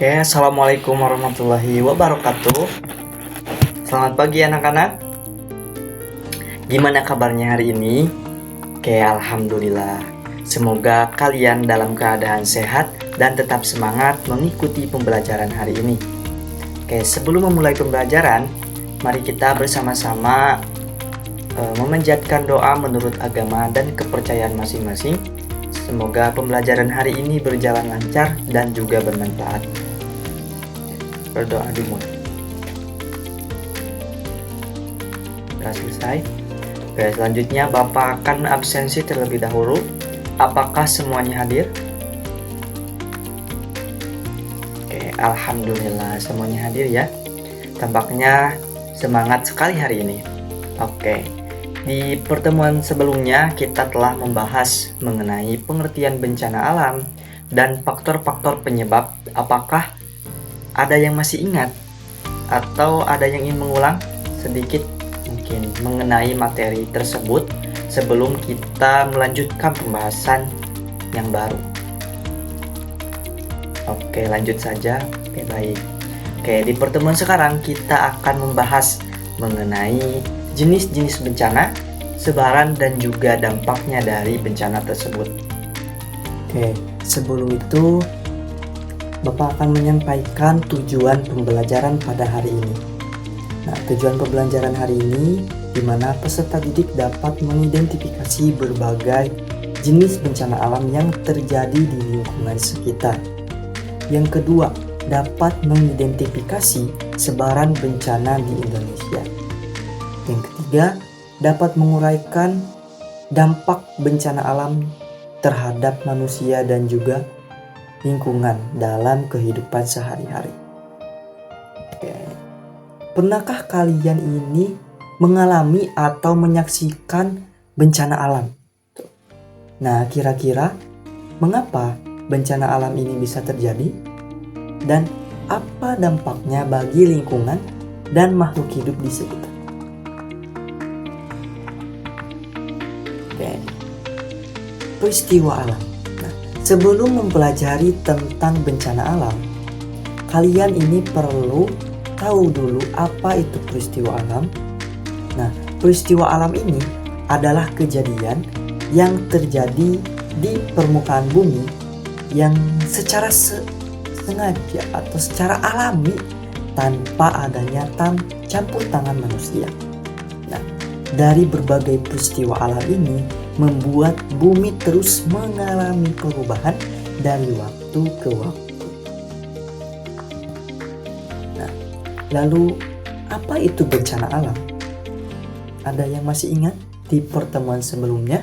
Oke, assalamualaikum warahmatullahi wabarakatuh. Selamat pagi anak-anak. Gimana kabarnya hari ini? Oke, alhamdulillah. Semoga kalian dalam keadaan sehat dan tetap semangat mengikuti pembelajaran hari ini. Oke, sebelum memulai pembelajaran, mari kita bersama-sama memanjatkan doa menurut agama dan kepercayaan masing-masing. Semoga pembelajaran hari ini berjalan lancar dan juga bermanfaat. Berdoa dimulai. Sudah selesai. Oke, selanjutnya Bapak akan absensi terlebih dahulu. Apakah semuanya hadir? Oke, alhamdulillah semuanya hadir ya. Tampaknya semangat sekali hari ini. Oke. Di pertemuan sebelumnya kita telah membahas mengenai pengertian bencana alam dan faktor-faktor penyebab. Apakah ada yang masih ingat atau ada yang ingin mengulang sedikit mungkin mengenai materi tersebut sebelum kita melanjutkan pembahasan yang baru? Oke, lanjut saja. Oke, baik. Oke, di pertemuan sekarang kita akan membahas mengenai jenis-jenis bencana, sebaran dan juga dampaknya dari bencana tersebut. Oke, sebelum itu Bapak akan menyampaikan tujuan pembelajaran pada hari ini. Nah, tujuan pembelajaran hari ini di mana peserta didik dapat mengidentifikasi berbagai jenis bencana alam yang terjadi di lingkungan sekitar. Yang kedua, dapat mengidentifikasi sebaran bencana di Indonesia. Yang ketiga, dapat menguraikan dampak bencana alam terhadap manusia dan juga lingkungan dalam kehidupan sehari-hari. Oke. Pernahkah kalian ini mengalami atau menyaksikan bencana alam? Nah, kira-kira mengapa bencana alam ini bisa terjadi? Dan apa dampaknya bagi lingkungan dan makhluk hidup di sekitar? Peristiwa alam. Nah, sebelum mempelajari tentang bencana alam, kalian ini perlu tahu dulu apa itu peristiwa alam. Nah, peristiwa alam ini adalah kejadian yang terjadi di permukaan bumi yang secara sengaja atau secara alami tanpa adanya campur tangan manusia. Nah, dari berbagai peristiwa alam ini membuat bumi terus mengalami perubahan dari waktu ke waktu. Nah, lalu apa itu bencana alam? Ada yang masih ingat di pertemuan sebelumnya?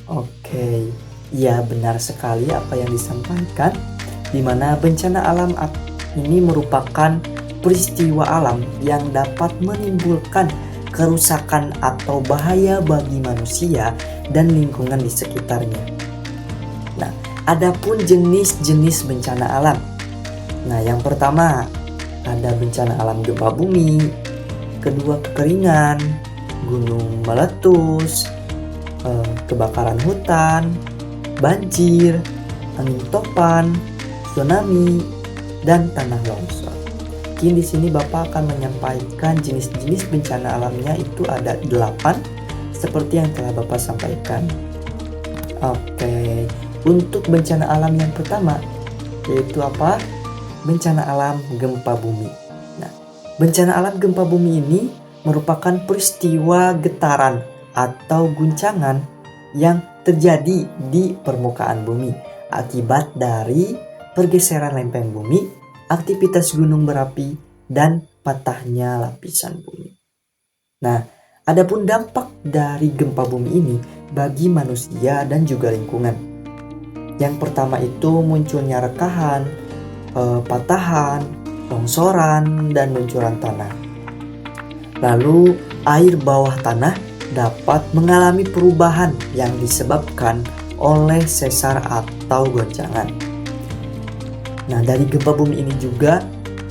Oke, ya benar sekali apa yang disampaikan, di mana bencana alam ini merupakan peristiwa alam yang dapat menimbulkan kerusakan atau bahaya bagi manusia dan lingkungan di sekitarnya. Nah, adapun jenis-jenis bencana alam. Nah, yang pertama ada bencana alam gempa bumi, kedua kekeringan, gunung meletus, kebakaran hutan, banjir, angin topan, tsunami, dan tanah longsor. Di sini Bapak akan menyampaikan jenis-jenis bencana alamnya itu ada 8 seperti yang telah Bapak sampaikan. Oke, untuk bencana alam yang pertama yaitu apa? Bencana alam gempa bumi. Nah, bencana alam gempa bumi ini merupakan peristiwa getaran atau guncangan yang terjadi di permukaan bumi akibat dari pergeseran lempeng bumi, aktivitas gunung berapi, dan patahnya lapisan bumi. Nah, adapun dampak dari gempa bumi ini bagi manusia dan juga lingkungan. Yang pertama itu munculnya rekahan, patahan, longsoran, dan luncuran tanah. Lalu, air bawah tanah dapat mengalami perubahan yang disebabkan oleh sesar atau goncangan. Nah, dari gempa bumi ini juga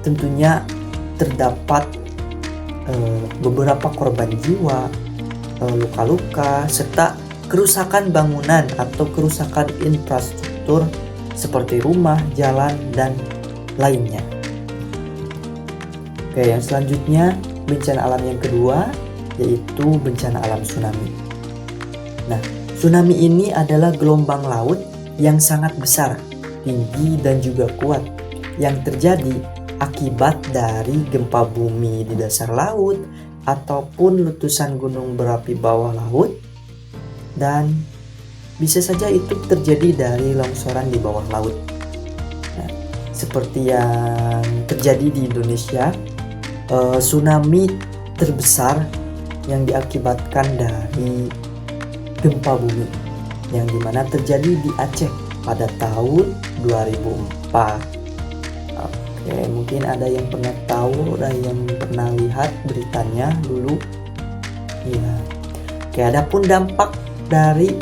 tentunya terdapat beberapa korban jiwa, luka-luka, serta kerusakan bangunan atau kerusakan infrastruktur seperti rumah, jalan, dan lainnya. Oke, yang selanjutnya bencana alam yang kedua yaitu bencana alam tsunami. Nah, tsunami ini adalah gelombang laut yang sangat besar, tinggi, dan juga kuat yang terjadi akibat dari gempa bumi di dasar laut ataupun letusan gunung berapi bawah laut, dan bisa saja itu terjadi dari longsoran di bawah laut. Nah, seperti yang terjadi di Indonesia, tsunami terbesar yang diakibatkan dari gempa bumi yang dimana terjadi di Aceh pada tahun 2004. Oke, mungkin ada yang pernah tahu, ada yang pernah lihat beritanya dulu. Ya. Oke, adapun dampak dari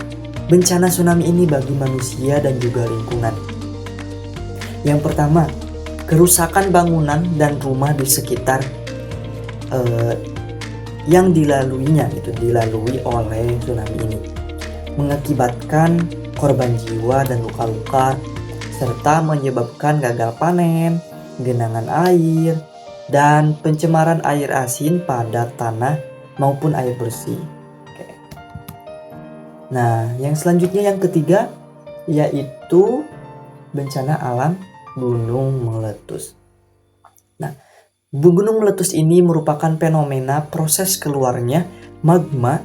bencana tsunami ini bagi manusia dan juga lingkungan. Yang pertama, kerusakan bangunan dan rumah di sekitar yang dilalui oleh tsunami ini, mengakibatkan korban jiwa dan luka-luka, serta menyebabkan gagal panen, genangan air, dan pencemaran air asin pada tanah maupun air bersih. Oke. Nah, yang selanjutnya yang ketiga yaitu bencana alam gunung meletus. Nah, gunung meletus ini merupakan fenomena proses keluarnya magma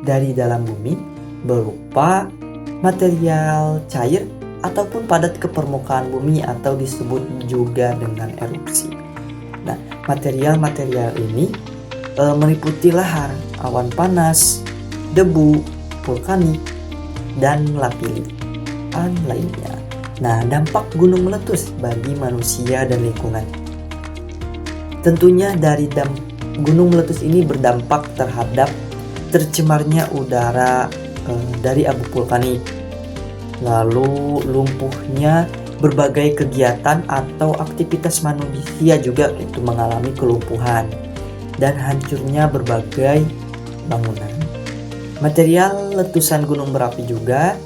dari dalam bumi berupa material cair ataupun padat ke permukaan bumi atau disebut juga dengan erupsi. Nah, material-material ini meliputi lahar, awan panas, debu, vulkanik, dan lapilli lainnya. Nah, dampak gunung meletus bagi manusia dan lingkungan. Tentunya dari gunung meletus ini berdampak terhadap tercemarnya udara dari abu vulkanik, lalu lumpuhnya berbagai kegiatan atau aktivitas manusia juga itu mengalami kelumpuhan, dan hancurnya berbagai bangunan. Material letusan gunung berapi juga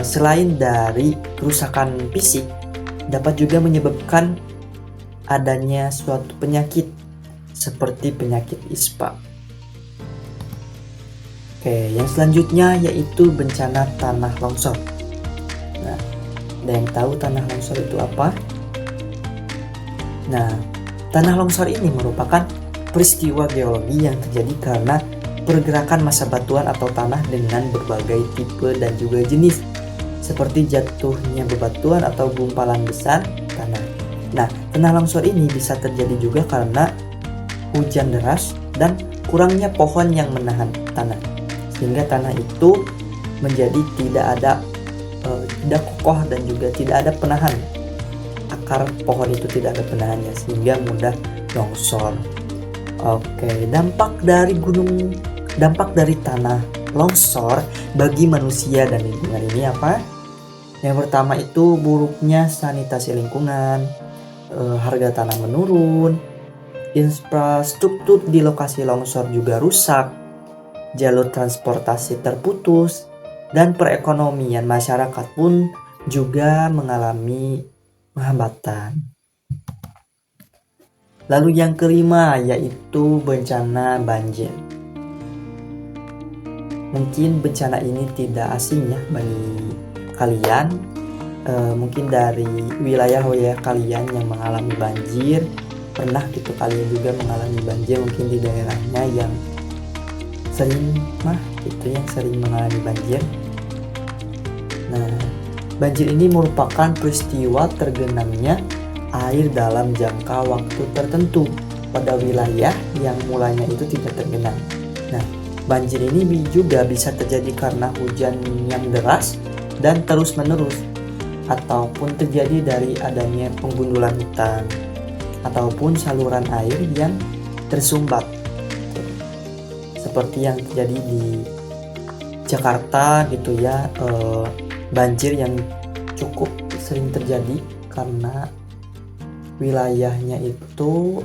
selain dari kerusakan fisik dapat juga menyebabkan adanya suatu penyakit seperti penyakit ispa. Oke, yang selanjutnya yaitu bencana tanah longsor. Nah, ada yang tahu tanah longsor itu apa? Nah, tanah longsor ini merupakan peristiwa geologi yang terjadi karena pergerakan massa batuan atau tanah dengan berbagai tipe dan juga jenis, seperti jatuhnya bebatuan atau gumpalan besar tanah. Nah, tanah longsor ini bisa terjadi juga karena hujan deras dan kurangnya pohon yang menahan tanah, sehingga tanah itu menjadi tidak kokoh dan juga tidak ada penahan. Akar pohon itu tidak ada penahannya sehingga mudah longsor. Oke, dampak dari tanah longsor bagi manusia dan lingkungan ini apa? Yang pertama itu buruknya sanitasi lingkungan, harga tanah menurun, infrastruktur di lokasi longsor juga rusak, jalur transportasi terputus, dan perekonomian masyarakat pun juga mengalami hambatan. Lalu yang kelima yaitu bencana banjir. Mungkin bencana ini tidak asing ya bagi kalian. Mungkin dari wilayah kalian yang mengalami banjir, pernah gitu kalian juga mengalami banjir mungkin di daerahnya yang sering mengalami banjir. Nah, banjir ini merupakan peristiwa tergenangnya air dalam jangka waktu tertentu pada wilayah yang mulanya itu tidak tergenang. Nah, banjir ini juga bisa terjadi karena hujan yang deras dan terus-menerus, ataupun terjadi dari adanya penggundulan hutan ataupun saluran air yang tersumbat, seperti yang terjadi di Jakarta gitu ya. Banjir yang cukup sering terjadi karena wilayahnya itu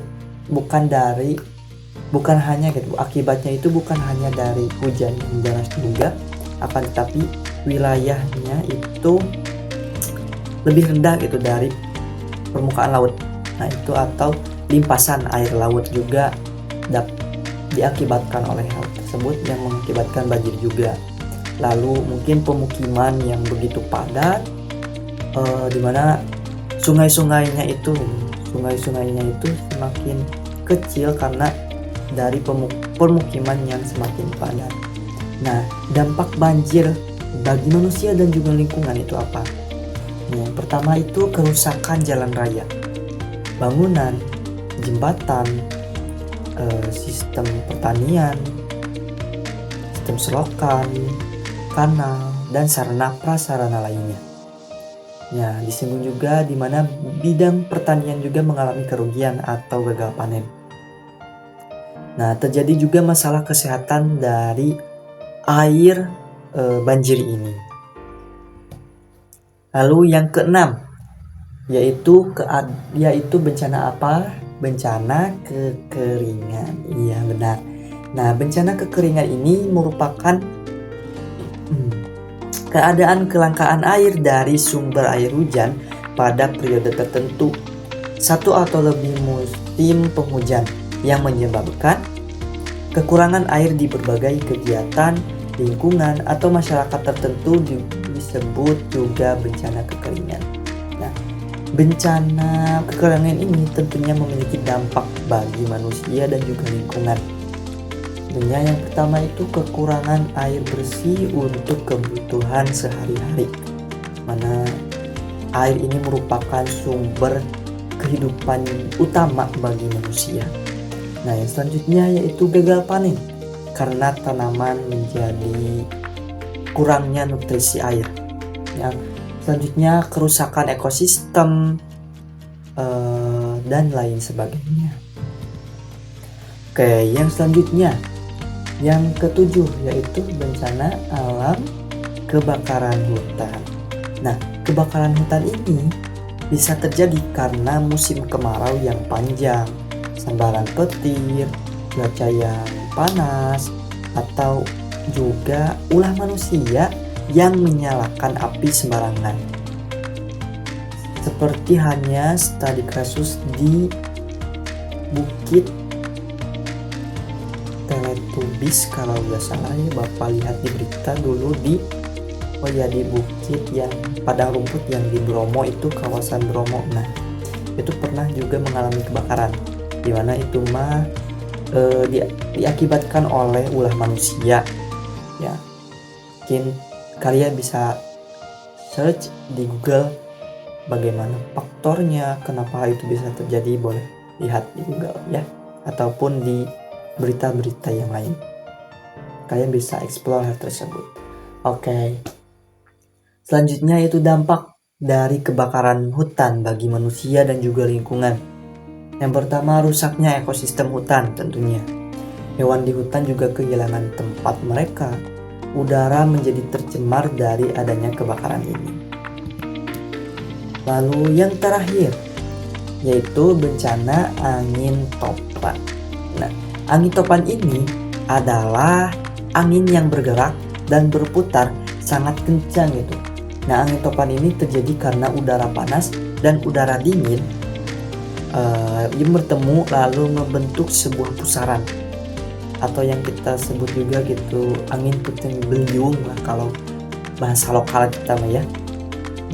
akibatnya itu bukan hanya dari hujan yang deras juga, akan tetapi wilayahnya itu lebih rendah gitu dari permukaan laut. Nah itu atau limpasan air laut juga diakibatkan oleh hal tersebut yang mengakibatkan banjir juga. Lalu mungkin pemukiman yang begitu padat, dimana sungai-sungainya itu semakin kecil karena dari permukiman yang semakin padat. Nah, dampak banjir bagi manusia dan juga lingkungan itu apa? Yang pertama itu kerusakan jalan raya, bangunan, jembatan, sistem pertanian, sistem selokan, kanal, dan sarana prasarana lainnya. Ya, disinggung juga di mana bidang pertanian juga mengalami kerugian atau gagal panen. Nah, terjadi juga masalah kesehatan dari air banjir ini. Lalu yang keenam yaitu bencana apa? Bencana kekeringan. Iya, benar. Nah, bencana kekeringan ini merupakan keadaan kelangkaan air dari sumber air hujan pada periode tertentu, satu atau lebih musim penghujan, yang menyebabkan kekurangan air di berbagai kegiatan lingkungan atau masyarakat tertentu disebut juga bencana kekeringan. Nah, bencana kekeringan ini tentunya memiliki dampak bagi manusia dan juga lingkungan. Tentunya yang pertama itu kekurangan air bersih untuk kebutuhan sehari-hari, mana air ini merupakan sumber kehidupan utama bagi manusia. Nah, yang selanjutnya yaitu gagal panen karena tanaman menjadi kurangnya nutrisi air. Yang selanjutnya kerusakan ekosistem dan lain sebagainya. Oke, yang selanjutnya yang ketujuh yaitu bencana alam kebakaran hutan. Nah, kebakaran hutan ini bisa terjadi karena musim kemarau yang panjang, sambaran petir, cuaca yang panas, atau juga ulah manusia yang menyalakan api sembarangan. Seperti hanya studi kasus di Bukit Teletubis, kalau nggak salah ya, Bapak lihat di berita dulu di Bukit yang padang rumput yang di Bromo itu, kawasan Bromo. Nah, itu pernah juga mengalami kebakaran, dimana itu diakibatkan oleh ulah manusia. Ya, mungkin kalian bisa search di Google bagaimana faktornya, kenapa itu bisa terjadi, boleh lihat di Google ya, ataupun di berita-berita yang lain. Kalian bisa explore hal tersebut. Oke. Selanjutnya itu dampak dari kebakaran hutan bagi manusia dan juga lingkungan. Yang pertama, rusaknya ekosistem hutan tentunya. Hewan di hutan juga kehilangan tempat mereka. Udara menjadi tercemar dari adanya kebakaran ini. Lalu yang terakhir yaitu bencana angin topan. Nah, angin topan ini adalah angin yang bergerak dan berputar sangat kencang gitu. Nah, angin topan ini terjadi karena udara panas dan udara dingin yang bertemu lalu membentuk sebuah pusaran, atau yang kita sebut juga gitu angin puting beliung lah kalau bahasa lokal kita mah ya.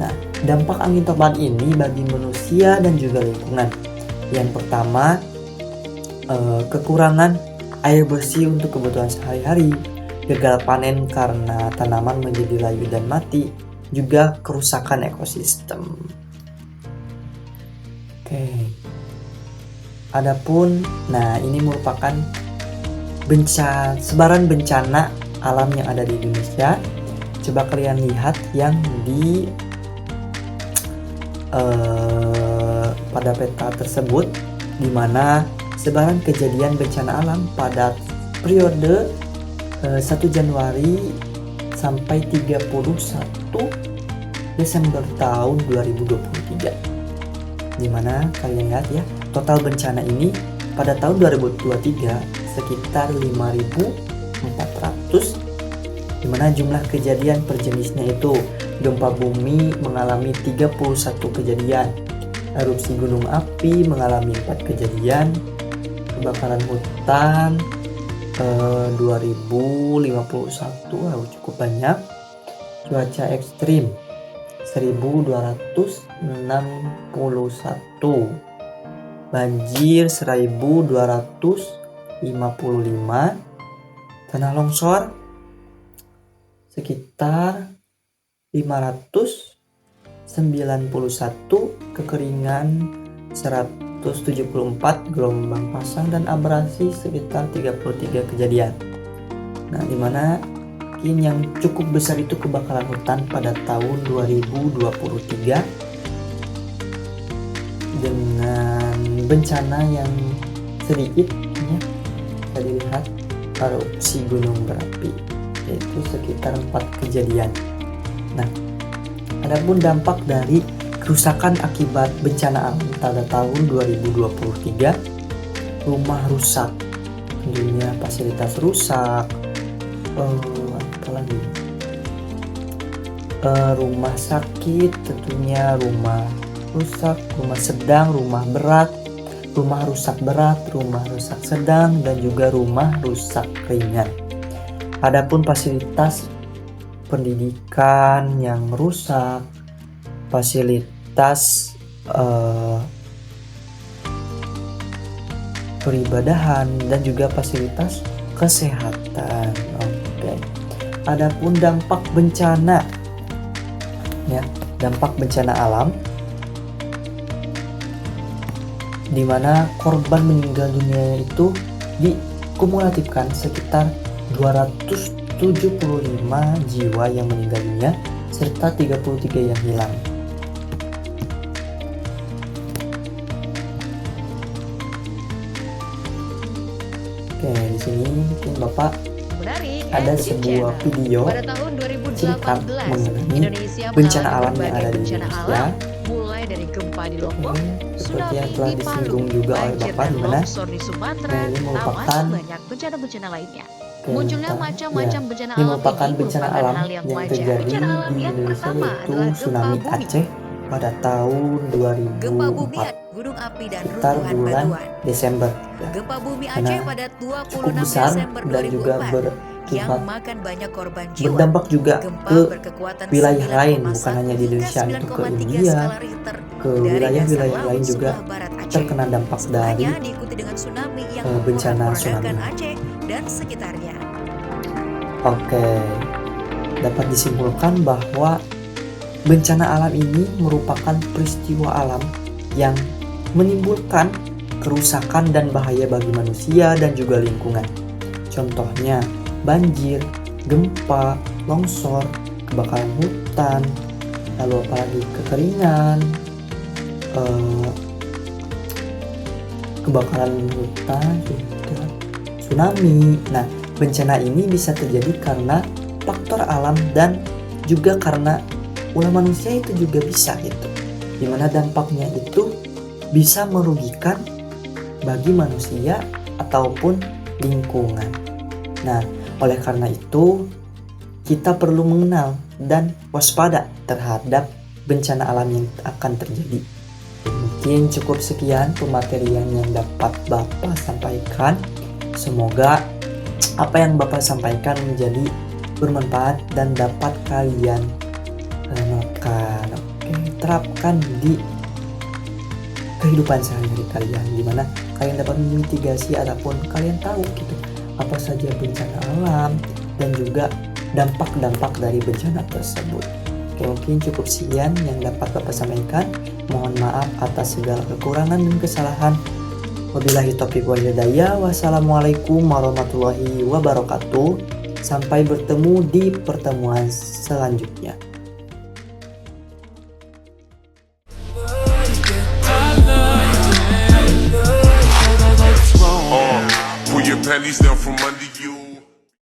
Nah, dampak angin topan ini bagi manusia dan juga lingkungan. Yang pertama, kekurangan air bersih untuk kebutuhan sehari-hari, gagal panen karena tanaman menjadi layu dan mati, juga kerusakan ekosistem. Oke. Adapun, nah ini merupakan sebaran bencana alam yang ada di Indonesia. Coba kalian lihat yang di pada peta tersebut, di mana sebaran kejadian bencana alam pada periode 1 Januari sampai 31 Desember tahun 2023. Dimana kalian lihat ya, total bencana ini pada tahun 2023 sekitar 5.400 di mana jumlah kejadian per jenisnya itu gempa bumi mengalami 31 kejadian, erupsi gunung api mengalami 4 kejadian, kebakaran hutan 2051, cukup banyak, cuaca ekstrim 1261, banjir 1255, tanah longsor sekitar 591, kekeringan 174, gelombang pasang dan abrasi sekitar 33 kejadian. Nah, dimana yang cukup besar itu kebakaran hutan pada tahun 2023 dengan bencana yang sedikit ya, bisa dilihat erupsi gunung berapi yaitu sekitar 4 kejadian. Nah, adapun dampak dari kerusakan akibat bencana alam pada tahun 2023, rumah rusak, tentunya fasilitas rusak, apalagi rumah sakit, tentunya rumah rusak, rumah sedang, rumah berat, rumah rusak berat, rumah rusak sedang, dan juga rumah rusak ringan. Adapun fasilitas pendidikan yang rusak, fasilitas peribadahan, dan juga fasilitas kesehatan. Oke. Adapun dampak bencana, ya, dampak bencana alam, di mana korban meninggal dunia itu dikumulatifkan sekitar 275 jiwa yang meninggal dunia serta 33 yang hilang. Oke, di sini mungkin Bapak ada sebuah video singkat mengenai bencana alam yang ada di Indonesia. Mulai dari gempa di Lombok, Seperti yang tsunami telah di Palu, disinggung juga oleh banjir Bapak, dan di mana longsor di Sumatera, ini merupakan banyak bencana-bencana lainnya. Munculnya macam-macam bencana ini alam merupakan ini bencana merupakan alam hal yang yang wajar. terjadi Bencana alam di yang Indonesia pertama yaitu adalah gempa tsunami bumi. Aceh pada tahun Gempa bumi 2004 gunung api dan sekitar runtuhan bulan batuan. Desember. Gempa bumi Karena Aceh pada cukup 26 besar Desember dan juga 2004 yang memakan banyak korban jiwa. berdampak juga Gempa ke berkekuatan wilayah lain, 9,1 bukan hanya di Indonesia, hingga itu ke 9,3 India, skala Richter ke dari wilayah-wilayah dasar lain laut juga sebelah barat Aceh. terkena dampak dari Setelahnya diikuti dengan tsunami yang bencana memporak-porandakan tsunami. Aceh dan sekitarnya. Oke, dapat disimpulkan bahwa bencana alam ini merupakan peristiwa alam yang menimbulkan kerusakan dan bahaya bagi manusia dan juga lingkungan. Contohnya banjir, gempa, longsor, kebakaran hutan, lalu apalagi kekeringan, kebakaran hutan, tsunami. Nah, bencana ini bisa terjadi karena faktor alam dan juga karena ulah manusia itu juga bisa gitu. Dimana dampaknya itu bisa merugikan bagi manusia ataupun lingkungan. Nah, oleh karena itu kita perlu mengenal dan waspada terhadap bencana alam yang akan terjadi. Mungkin cukup sekian pematerian yang dapat Bapak sampaikan. Semoga apa yang Bapak sampaikan menjadi bermanfaat dan dapat kalian terapkan di kehidupan sehari-hari kalian, dimana kalian dapat memitigasi ataupun kalian tahu gitu apa saja bencana alam dan juga dampak-dampak dari bencana tersebut. Oke, mungkin cukup sekian yang dapat Bapak sampaikan. Mohon maaf atas segala kekurangan dan kesalahan. Wabillahi taufiq wal hidayah. Wassalamualaikum warahmatullahi wabarakatuh. Sampai bertemu di pertemuan selanjutnya. Pull your panties down from under